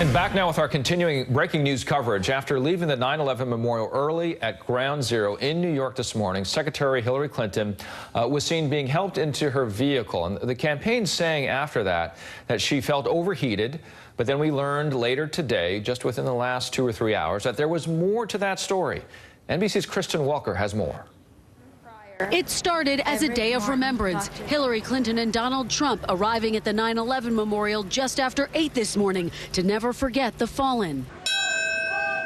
And back now with our continuing breaking news coverage. After leaving the 9/11 memorial early at Ground Zero in New York this morning, Secretary Hillary Clinton was seen being helped into her vehicle. And the campaign saying after that she felt overheated. But then we learned later today, just within the last 2 or 3 hours, that there was more to that story. NBC's Kristen Walker has more. It started as a day of remembrance. Hillary Clinton and Donald Trump arriving at the 9/11 memorial just after 8 this morning to never forget the fallen.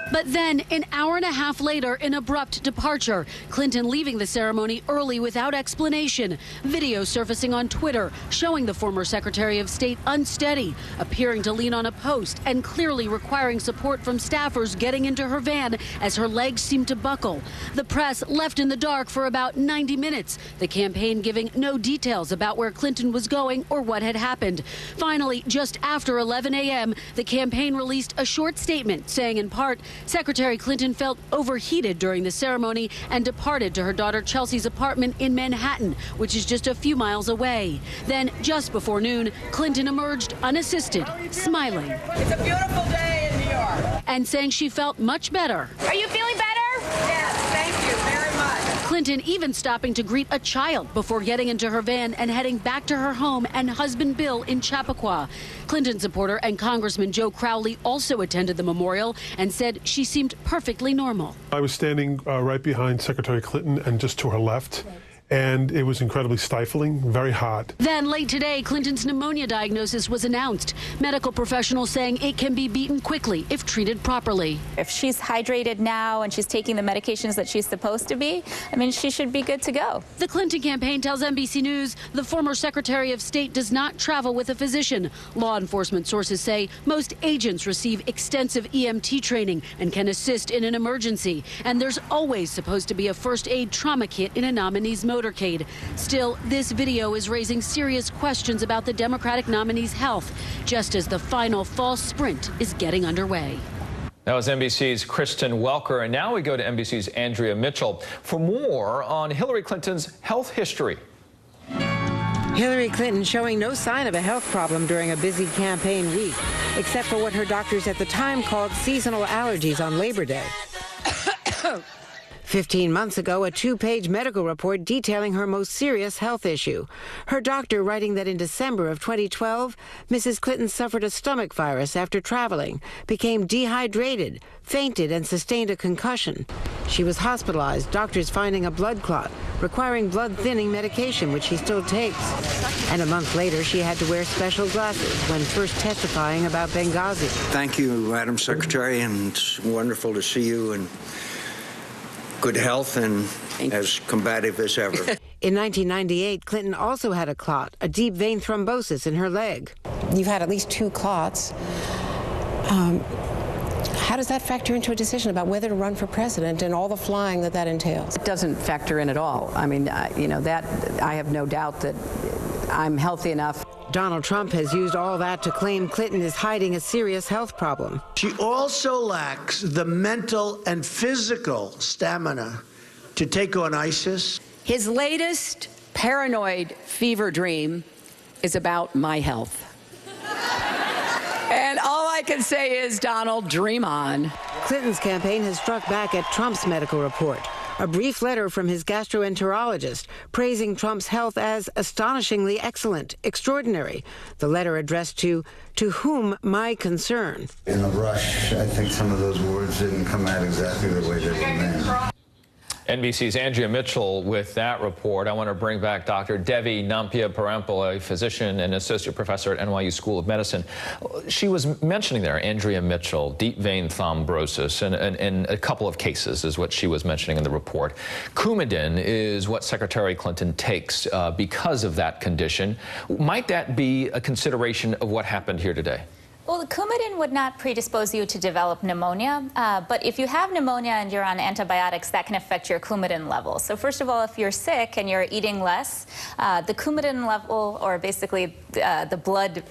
But then, an hour and a half later, an abrupt departure. Clinton leaving the ceremony early without explanation. Video surfacing on Twitter showing the former Secretary of State unsteady, appearing to lean on a post and clearly requiring support from staffers getting into her van as her legs seemed to buckle. The press left in the dark for about 90 minutes. The campaign giving no details about where Clinton was going or what had happened. Finally, just after 11 a.m., the campaign released a short statement saying in part, Secretary Clinton felt overheated during the ceremony and departed to her daughter Chelsea's apartment in Manhattan, which is just a few miles away. Then, just before noon, Clinton emerged unassisted, smiling. It's a beautiful day in New York. And saying she felt much better. Are you feeling better? Yes, thank you very much. Clinton even stopping to greet a child before getting into her van and heading back to her home and husband Bill in Chappaqua. Clinton supporter and Congressman Joe Crowley also attended the memorial and said she seemed perfectly normal. I was standing right behind Secretary Clinton and just to her left. And it was incredibly stifling, very hot. Then late today, Clinton's pneumonia diagnosis was announced. Medical professionals saying it can be beaten quickly if treated properly. If she's hydrated now and she's taking the medications that she's supposed to be, I mean, she should be good to go. The Clinton campaign tells NBC News the former Secretary of State does not travel with a physician. Law enforcement sources say most agents receive extensive EMT training and can assist in an emergency. And there's always supposed to be a first aid trauma kit in a nominee's motorcade. Still, this video is raising serious questions about the Democratic nominee's health, just as the final fall sprint is getting underway. That was NBC's Kristen Welker, and now we go to NBC's Andrea Mitchell for more on Hillary Clinton's health history. Hillary Clinton showing no sign of a health problem during a busy campaign week, except for what her doctors at the time called seasonal allergies on Labor Day. 15 months ago, a 2-page medical report detailing her most serious health issue. Her doctor writing that in December of 2012, Mrs. Clinton suffered a stomach virus after traveling, became dehydrated, fainted, and sustained a concussion. She was hospitalized, doctors finding a blood clot, requiring blood-thinning medication, which she still takes. And a month later, she had to wear special glasses when first testifying about Benghazi. Thank you, Madam Secretary, and it's wonderful to see you in good health and as combative as ever. In 1998, Clinton also had a clot, a deep vein thrombosis in her leg. You've had at least 2 clots. How does that factor into a decision about whether to run for president and all the flying that entails? It doesn't factor in at all. I mean, you know, that I have no doubt that I'm healthy enough. Donald Trump has used all that to claim Clinton is hiding a serious health problem. She also lacks the mental and physical stamina to take on ISIS. His latest paranoid fever dream is about my health. And all I can say is, Donald, dream on. Clinton's campaign has struck back at Trump's medical report. A brief letter from his gastroenterologist praising Trump's health as astonishingly excellent, extraordinary. The letter addressed to whom my concern. In a rush, I think some of those words didn't come out exactly the way they were meant. NBC's Andrea Mitchell with that report. I want to bring back Dr. Devi Nampiaparampil, a physician and associate professor at NYU School of Medicine. She was mentioning there, Andrea Mitchell, deep vein thrombosis, and a couple of cases is what she was mentioning in the report. Coumadin is what Secretary Clinton takes because of that condition. Might that be a consideration of what happened here today? Well, Coumadin would not predispose you to develop pneumonia, but if you have pneumonia and you're on antibiotics, that can affect your Coumadin level. So first of all, if you're sick and you're eating less, the Coumadin level, or basically the blood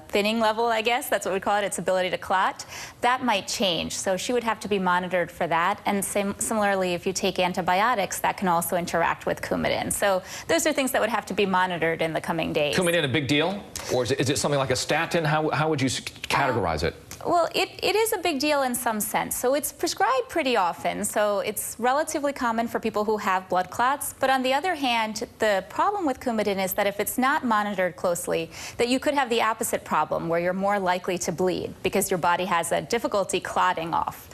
thinning level, I guess, that's what we call it, its ability to clot, that might change. So she would have to be monitored for that. And similarly, if you take antibiotics, that can also interact with Coumadin. So those are things that would have to be monitored in the coming days. Coumadin a big deal? Or is it something like a statin? How would you categorize it? Well, it is a big deal in some sense. So it's prescribed pretty often. So it's relatively common for people who have blood clots. But on the other hand, the problem with Coumadin is that if it's not monitored closely, that you could have the opposite problem where you're more likely to bleed because your body has a difficulty clotting off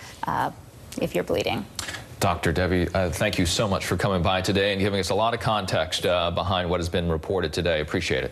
if you're bleeding. Dr. Devi, thank you so much for coming by today and giving us a lot of context behind what has been reported today. Appreciate it.